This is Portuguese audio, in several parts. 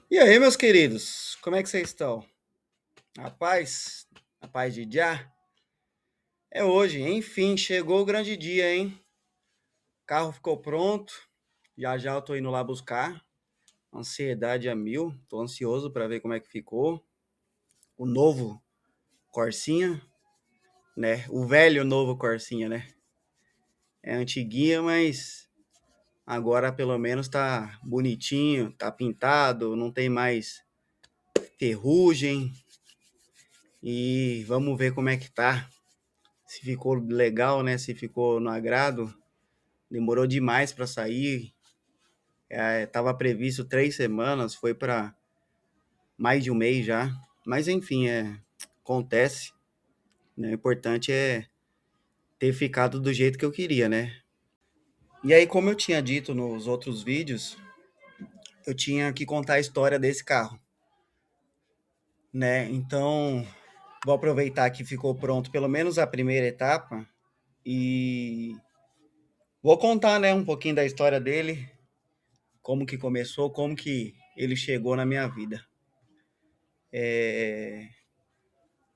E aí, meus queridos, como é que vocês estão? Na paz? Na paz de Já? É hoje, enfim, chegou o grande dia, hein? O carro ficou pronto, já já eu tô indo lá buscar. Ansiedade a mil, tô ansioso para ver como é que ficou. O novo Corsinha, né? O velho novo Corsinha, né? É antiguinha, mas agora pelo menos tá bonitinho, tá pintado, não tem mais ferrugem. E vamos ver como é que tá. Se ficou legal, né? Se ficou no agrado. Demorou demais para sair. Tava previsto 3 semanas, foi para mais de um mês já. Mas enfim, acontece. Né? O importante é ter ficado do jeito que eu queria, né? E aí, como eu tinha dito nos outros vídeos, eu tinha que contar a história desse carro, né? Então, vou aproveitar que ficou pronto pelo menos a primeira etapa e vou contar, né, um pouquinho da história dele, como que começou, como que ele chegou na minha vida.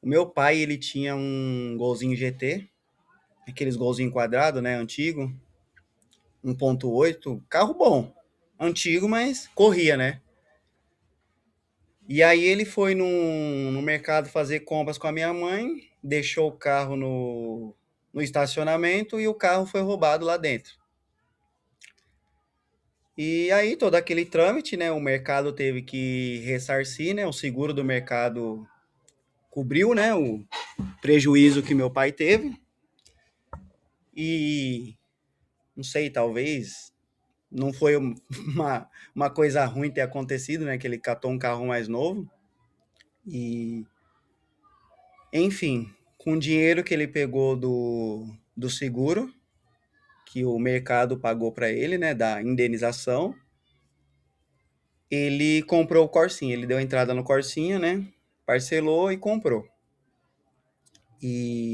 O meu pai, ele tinha um Golzinho GT, aqueles Golzinho quadrado, né, antigo, 1.8, carro bom, antigo, mas corria, né? E aí ele foi no mercado fazer compras com a minha mãe, deixou o carro no estacionamento e o carro foi roubado lá dentro. E aí todo aquele trâmite, né, o mercado teve que ressarcir, né, o seguro do mercado cobriu, né, o prejuízo que meu pai teve. E não sei, talvez não foi uma coisa ruim ter acontecido, né? Que ele catou um carro mais novo. E, enfim, com o dinheiro que ele pegou do seguro, que o mercado pagou para ele, né? Da indenização, ele comprou o Corsinha. Ele deu entrada no Corsinha, né? Parcelou e comprou. E,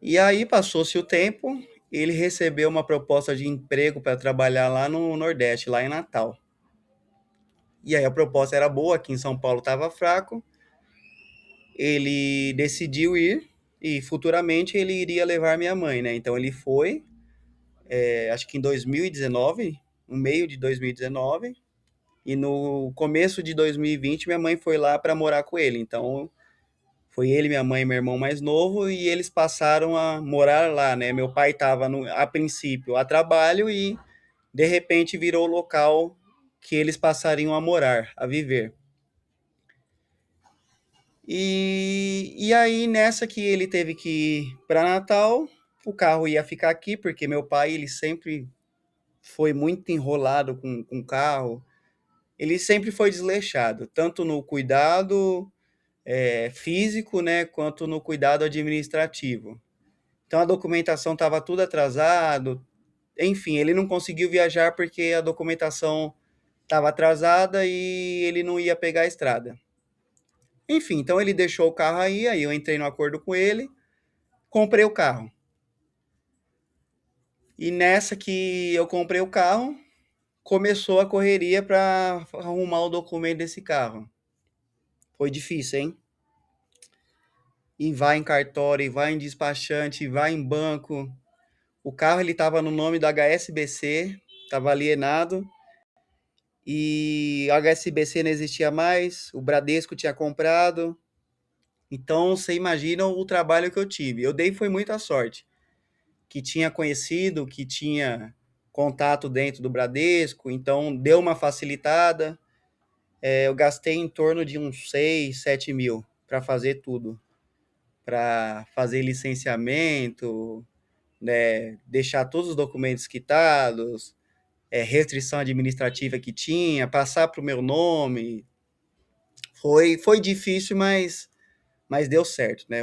e aí passou-se o tempo, ele recebeu uma proposta de emprego para trabalhar lá no Nordeste, lá em Natal. E aí a proposta era boa, aqui em São Paulo estava fraco. Ele decidiu ir e futuramente ele iria levar minha mãe, né? Então ele foi, acho que em 2019, no meio de 2019, e no começo de 2020 minha mãe foi lá para morar com ele. Então foi ele, minha mãe e meu irmão mais novo e eles passaram a morar lá, né? Meu pai estava a princípio a trabalho e de repente virou o local que eles passariam a morar, a viver. E aí, nessa que ele teve que ir para Natal, o carro ia ficar aqui, porque meu pai, ele sempre foi muito enrolado com o carro, ele sempre foi desleixado, tanto no cuidado físico, né, quanto no cuidado administrativo. Então, a documentação estava tudo atrasado, enfim, ele não conseguiu viajar porque a documentação estava atrasada e ele não ia pegar a estrada. Enfim, então ele deixou o carro aí eu entrei no acordo com ele, comprei o carro. E nessa que eu comprei o carro, começou a correria para arrumar o documento desse carro. Foi difícil, hein? E vai em cartório, e vai em despachante, e vai em banco. O carro ele estava no nome do HSBC, estava alienado. E o HSBC não existia mais, o Bradesco tinha comprado. Então você imagina o trabalho que eu tive. Eu dei foi muita sorte. Que tinha conhecido, que tinha contato dentro do Bradesco, então deu uma facilitada. Eu gastei em torno de uns 6, 7 mil para fazer tudo. Para fazer licenciamento, né, deixar todos os documentos quitados, restrição administrativa que tinha, passar para o meu nome. Foi difícil, mas deu certo, né?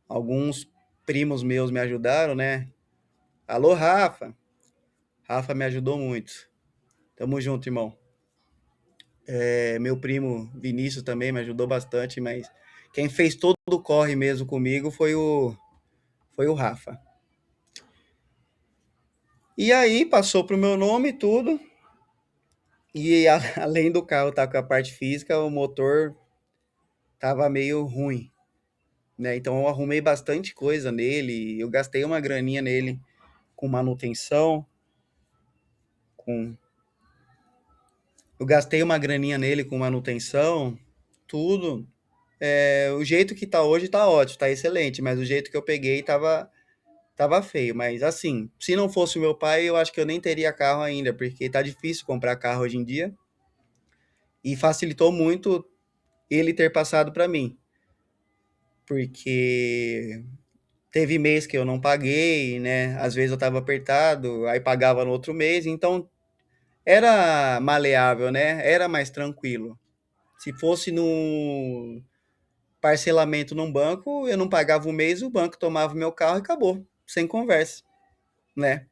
Alguns primos meus me ajudaram, né? Alô, Rafa. Rafa me ajudou muito. Tamo junto, irmão. Meu primo Vinícius também me ajudou bastante, mas quem fez todo o corre mesmo comigo foi o Rafa. E aí passou pro meu nome tudo. E além do carro estar com a parte física, o motor tava meio ruim, né? Então eu arrumei bastante coisa nele, eu gastei uma graninha nele com manutenção, com eu gastei uma graninha nele com manutenção, tudo. O jeito que tá hoje tá ótimo, tá excelente, mas o jeito que eu peguei tava feio. Mas assim, se não fosse o meu pai, eu acho que eu nem teria carro ainda, porque tá difícil comprar carro hoje em dia e facilitou muito ele ter passado para mim, porque teve mês que eu não paguei, né? Às vezes eu tava apertado, aí pagava no outro mês, então era maleável, né? Era mais tranquilo. Se fosse no parcelamento num banco, eu não pagava o mês, o banco tomava o meu carro e acabou, sem conversa, né?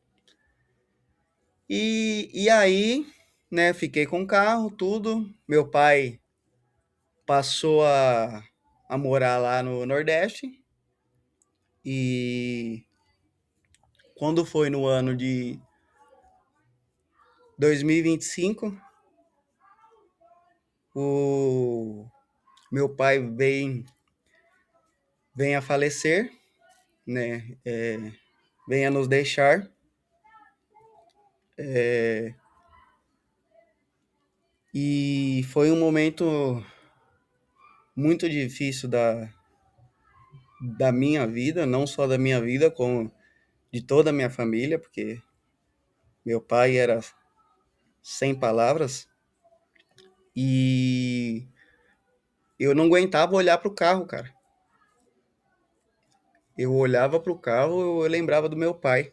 E aí, né, fiquei com o carro, tudo. Meu pai passou a morar lá no Nordeste e quando foi no ano de 2025, o meu pai vem a falecer, né? Vem a nos deixar. E foi um momento muito difícil da minha vida, não só da minha vida, como de toda a minha família, porque meu pai era sem palavras e eu não aguentava olhar pro carro, cara. Eu olhava pro carro, eu lembrava do meu pai.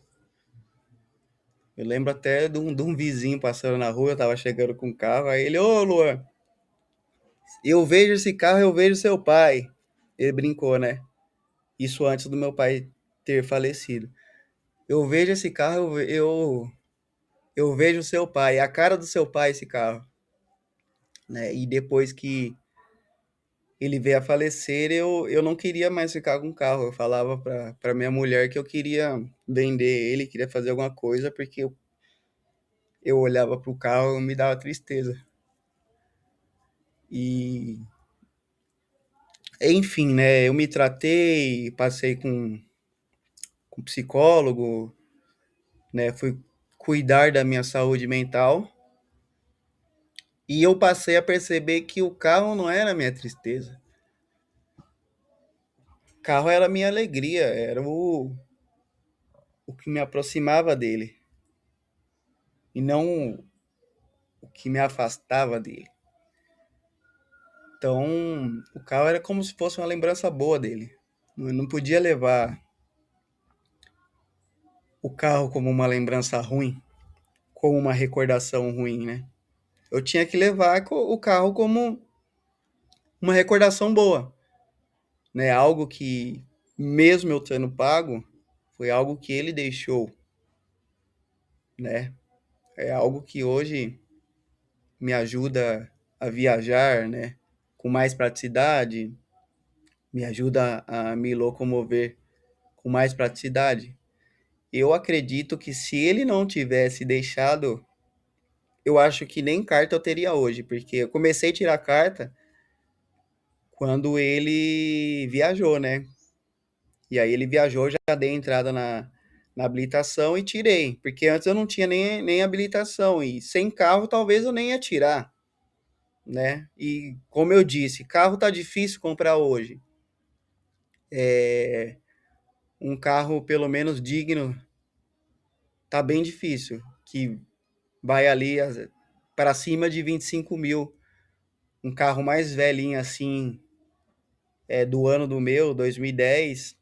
Eu lembro até de um vizinho passando na rua, eu tava chegando com o carro, aí ele, ô Luan, eu vejo esse carro, eu vejo seu pai. Ele brincou, né? Isso antes do meu pai ter falecido. Eu vejo esse carro, eu vejo seu pai, é a cara do seu pai esse carro, né? E depois que ele veio a falecer, eu não queria mais ficar com o carro. Eu falava para minha mulher que eu queria vender ele, queria fazer alguma coisa, porque eu olhava para o carro e me dava tristeza. E, enfim, né? Eu me tratei, passei com psicólogo, né? Fui cuidar da minha saúde mental. E eu passei a perceber que o carro não era a minha tristeza. O carro era a minha alegria, era o que me aproximava dele. E não o que me afastava dele. Então, o carro era como se fosse uma lembrança boa dele. Eu não podia levar o carro como uma lembrança ruim, como uma recordação ruim, né? Eu tinha que levar o carro como uma recordação boa, né? Algo que, mesmo eu tendo pago, foi algo que ele deixou, né? É algo que hoje me ajuda a viajar, né? Com mais praticidade, me ajuda a me locomover com mais praticidade. Eu acredito que se ele não tivesse deixado, eu acho que nem carta eu teria hoje, porque eu comecei a tirar carta quando ele viajou, né? E aí ele viajou, já dei entrada na habilitação e tirei, porque antes eu não tinha nem habilitação, e sem carro talvez eu nem ia tirar, né? E como eu disse, carro tá difícil comprar hoje. Um carro pelo menos digno tá bem difícil, que vai ali para cima de 25 mil. Um carro mais velhinho assim, do ano do meu, 2010,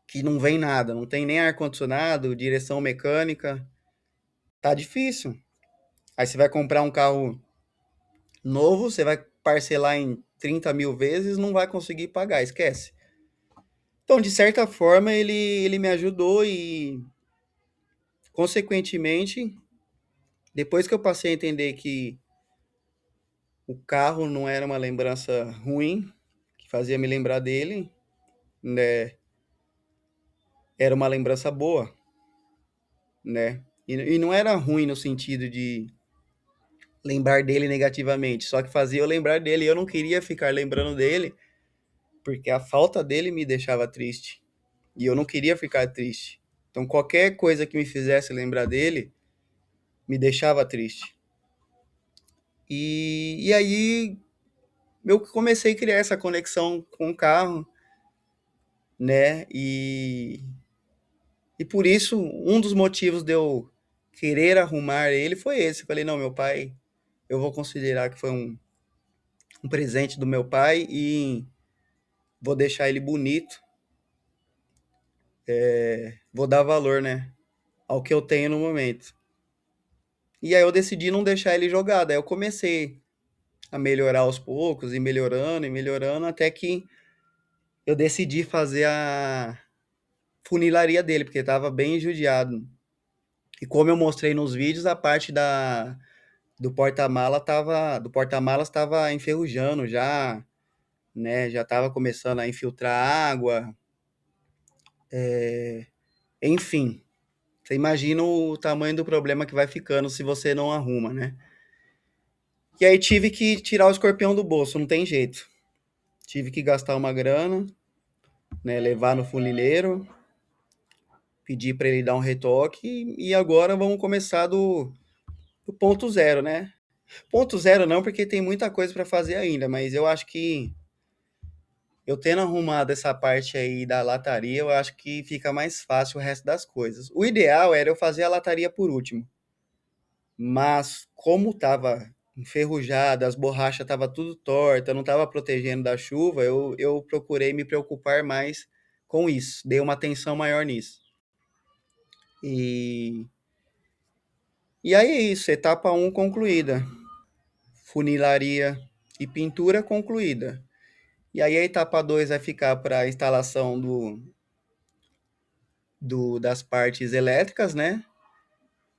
que não vem nada, não tem nem ar-condicionado, direção mecânica, tá difícil. Aí você vai comprar um carro novo, você vai parcelar em 30 mil vezes, não vai conseguir pagar, esquece. Então, de certa forma, ele me ajudou e, consequentemente, depois que eu passei a entender que o carro não era uma lembrança ruim, que fazia me lembrar dele, né? Era uma lembrança boa, né? E não era ruim no sentido de lembrar dele negativamente, só que fazia eu lembrar dele e eu não queria ficar lembrando dele, porque a falta dele me deixava triste. E eu não queria ficar triste. Então qualquer coisa que me fizesse lembrar dele me deixava triste. E aí eu comecei a criar essa conexão com o carro, né? E por isso, um dos motivos de eu querer arrumar ele foi esse. Eu falei, não, meu pai, eu vou considerar que foi um presente do meu pai e vou deixar ele bonito, vou dar valor, né, ao que eu tenho no momento. E aí eu decidi não deixar ele jogado. Aí eu comecei a melhorar aos poucos, e melhorando, até que eu decidi fazer a funilaria dele, porque estava bem judiado. E como eu mostrei nos vídeos, a parte do porta-malas estava enferrujando já, né? Já estava começando a infiltrar água, enfim. Você imagina o tamanho do problema que vai ficando se você não arruma, né? E aí tive que tirar o escorpião do bolso, não tem jeito. Tive que gastar uma grana, né? Levar no funileiro, pedir para ele dar um retoque e agora vamos começar do ponto zero, né? Ponto zero não, porque tem muita coisa para fazer ainda, mas eu acho que eu tendo arrumado essa parte aí da lataria, eu acho que fica mais fácil o resto das coisas. O ideal era eu fazer a lataria por último, mas como tava enferrujada, as borrachas tava tudo torta, não tava protegendo da chuva, eu procurei me preocupar mais com isso, dei uma atenção maior nisso. E, e aí é isso, etapa um concluída, funilaria e pintura concluída. E aí a etapa 2 vai ficar para a instalação das partes elétricas, né?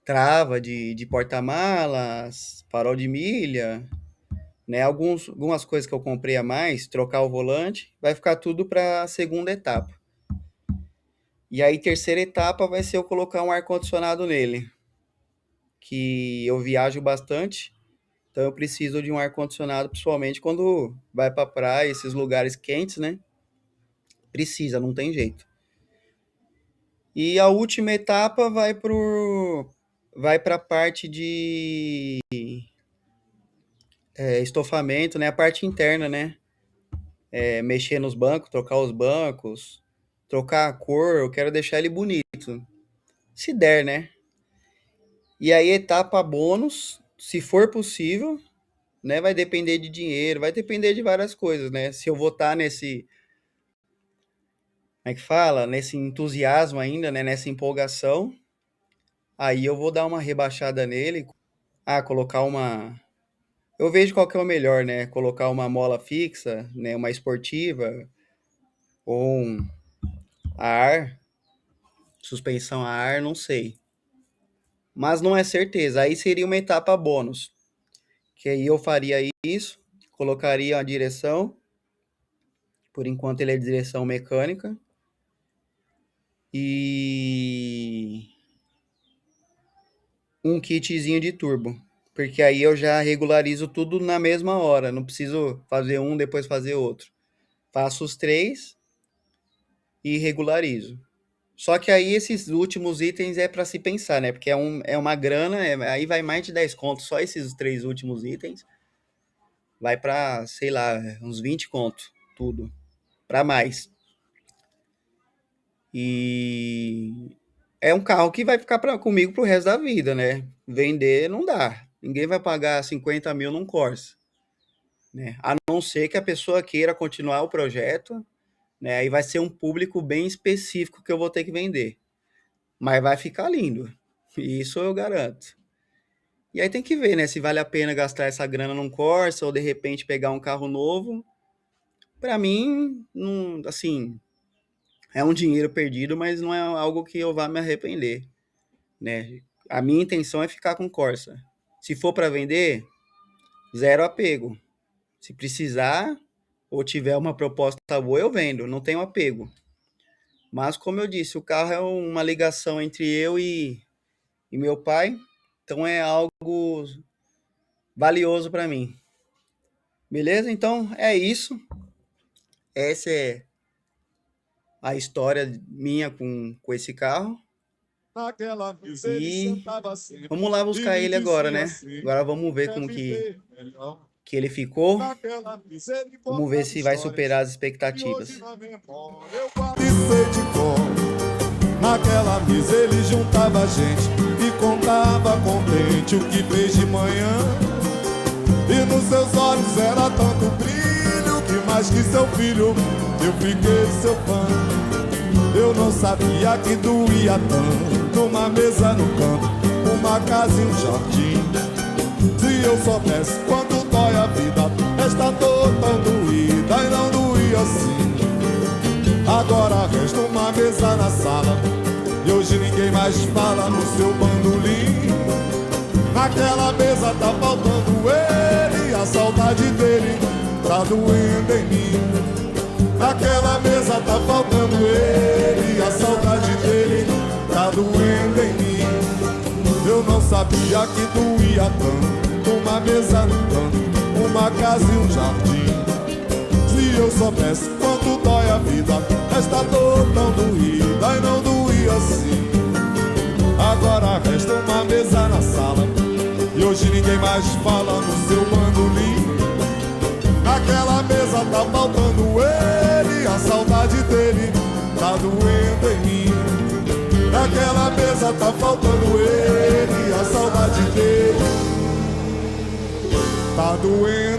Trava de porta-malas, farol de milha, né? Algumas coisas que eu comprei a mais, trocar o volante, vai ficar tudo para a segunda etapa. E aí, terceira etapa vai ser eu colocar um ar-condicionado nele, que eu viajo bastante, então eu preciso de um ar-condicionado, principalmente quando vai para praia, esses lugares quentes, né? Precisa, não tem jeito. E a última etapa vai para a parte de estofamento, né? A parte interna, né? Mexer nos bancos, trocar os bancos, trocar a cor, eu quero deixar ele bonito. Se der, né? E aí, etapa bônus, se for possível, né? Vai depender de dinheiro, vai depender de várias coisas, né? Se eu vou estar nesse, como é que fala? Nesse entusiasmo ainda, né? Nessa empolgação, aí eu vou dar uma rebaixada nele. Ah, colocar uma. Eu vejo qual que é o melhor, né? Colocar uma mola fixa, né? Uma esportiva, ou a ar, suspensão a ar, não sei. Mas não é certeza. Aí seria uma etapa bônus. Que aí eu faria isso, colocaria a direção, por enquanto ele é direção mecânica, e um kitzinho de turbo. Porque aí eu já regularizo tudo na mesma hora, não preciso fazer um, depois fazer outro. Faço os três e regularizo. Só que aí esses últimos itens é para se pensar, né? Porque é uma grana, aí vai mais de 10 contos. Só esses três últimos itens vai para, sei lá, uns 20 contos, tudo. Para mais. E é um carro que vai ficar comigo pro resto da vida, né? Vender não dá. Ninguém vai pagar 50 mil num Corsa, né? A não ser que a pessoa queira continuar o projeto, né? Aí vai ser um público bem específico que eu vou ter que vender. Mas vai ficar lindo. Isso eu garanto. E aí tem que ver, né, se vale a pena gastar essa grana num Corsa ou de repente pegar um carro novo. Para mim, não, assim, é um dinheiro perdido, mas não é algo que eu vá me arrepender, né? A minha intenção é ficar com Corsa. Se for para vender, zero apego. Se precisar ou tiver uma proposta boa, eu vendo, não tenho apego. Mas como eu disse, o carro é uma ligação entre eu e meu pai, então é algo valioso para mim. Beleza? Então é isso. Essa é a história minha com esse carro. E vamos lá buscar ele agora, né? Agora vamos ver como que ele ficou. Vamos ver se vai superar as expectativas. Naquela mesa ele juntava a gente e contava contente o que fez de manhã. E nos seus olhos era tanto brilho que mais que seu filho eu fiquei seu fã. Eu não sabia que doía tanto uma mesa no canto, uma casa e um jardim. Se eu soubesse quanto dói a vida, esta dor tão doída e não doía assim. Agora resta uma mesa na sala e hoje ninguém mais fala no seu bandolim. Naquela mesa tá faltando ele, a saudade dele tá doendo em mim. Naquela mesa tá faltando ele, a saudade dele tá doendo em mim. Eu não sabia que doía tanto uma mesa no canto, uma casa e um jardim. Se eu soubesse quanto dói a vida, esta dor tão doída e não doía assim. Agora resta uma mesa na sala e hoje ninguém mais fala no seu bandolim. Naquela mesa tá faltando ele, a saudade dele tá doendo em mim. Naquela mesa tá faltando ele, a saudade dele tá doendo.